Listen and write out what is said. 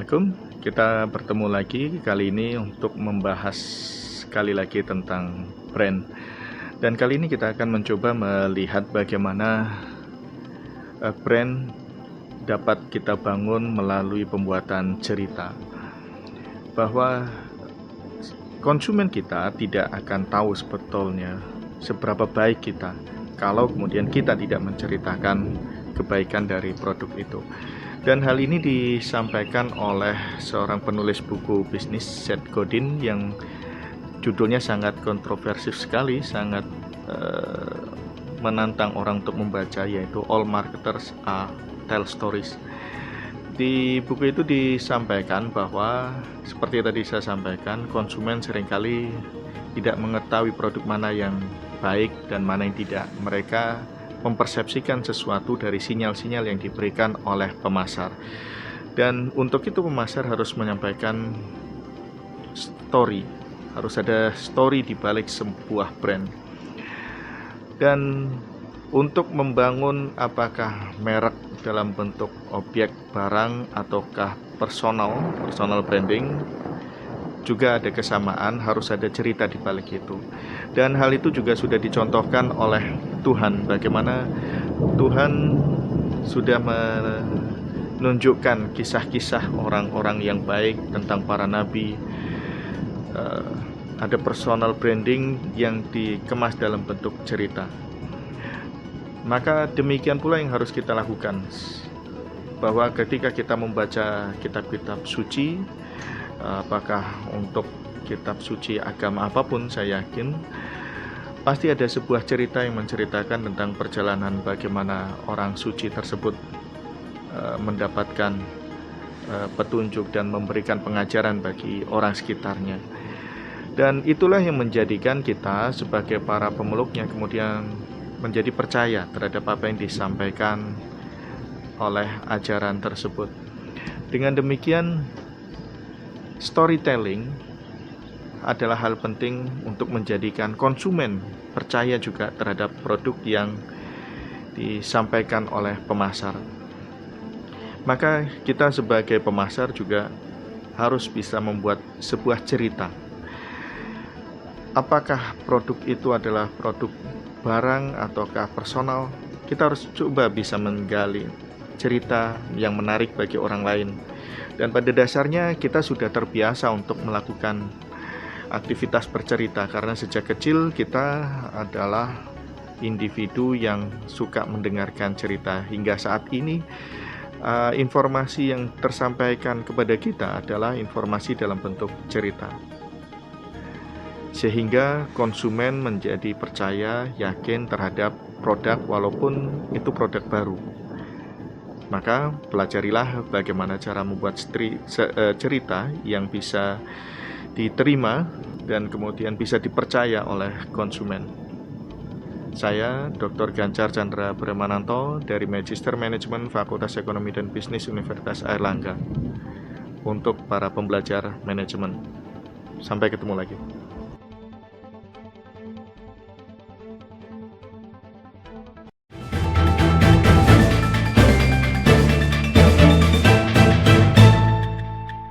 Assalamualaikum, kita bertemu lagi kali ini untuk membahas sekali lagi tentang brand. Dan kali ini kita akan mencoba melihat bagaimana brand dapat kita bangun melalui pembuatan cerita. Bahwa konsumen kita tidak akan tahu sebetulnya seberapa baik kita kalau kemudian kita tidak menceritakan kebaikan dari produk itu. Dan hal ini disampaikan oleh seorang penulis buku bisnis, Seth Godin, yang judulnya sangat kontroversif sekali, sangat menantang orang untuk membaca, yaitu All Marketers Tell Stories. Di buku itu disampaikan bahwa seperti tadi saya sampaikan, konsumen seringkali tidak mengetahui produk mana yang baik dan mana yang tidak. Mereka mempersepsikan sesuatu dari sinyal-sinyal yang diberikan oleh pemasar. Dan untuk itu pemasar harus menyampaikan story, harus ada story di balik sebuah brand. Dan untuk membangun apakah merek dalam bentuk objek, barang, ataukah personal branding, juga ada kesamaan, harus ada cerita di balik itu. Dan hal itu juga sudah dicontohkan oleh Tuhan, bagaimana Tuhan sudah menunjukkan kisah-kisah orang-orang yang baik tentang para nabi. Ada personal branding yang dikemas dalam bentuk cerita. Maka demikian pula yang harus kita lakukan, bahwa ketika kita membaca kitab-kitab suci, apakah untuk kitab suci agama apapun, saya yakin pasti ada sebuah cerita yang menceritakan tentang perjalanan bagaimana orang suci tersebut mendapatkan petunjuk dan memberikan pengajaran bagi orang sekitarnya. Dan itulah yang menjadikan kita sebagai para pemeluknya kemudian menjadi percaya terhadap apa yang disampaikan oleh ajaran tersebut. Dengan demikian, storytelling adalah hal penting untuk menjadikan konsumen percaya juga terhadap produk yang disampaikan oleh pemasar. Maka kita sebagai pemasar juga harus bisa membuat sebuah cerita. Apakah produk itu adalah produk barang ataukah personal? Kita harus coba bisa menggali cerita yang menarik bagi orang lain. Dan pada dasarnya kita sudah terbiasa untuk melakukan aktivitas bercerita, karena sejak kecil kita adalah individu yang suka mendengarkan cerita. Hingga saat ini informasi yang tersampaikan kepada kita adalah informasi dalam bentuk cerita, sehingga konsumen menjadi percaya, yakin terhadap produk walaupun itu produk baru. Maka pelajarilah bagaimana cara membuat cerita yang bisa diterima dan kemudian bisa dipercaya oleh konsumen. Saya Dr. Gancar Chandra Bramananto dari Magister Manajemen Fakultas Ekonomi dan Bisnis Universitas Airlangga untuk para pembelajar manajemen. Sampai ketemu lagi.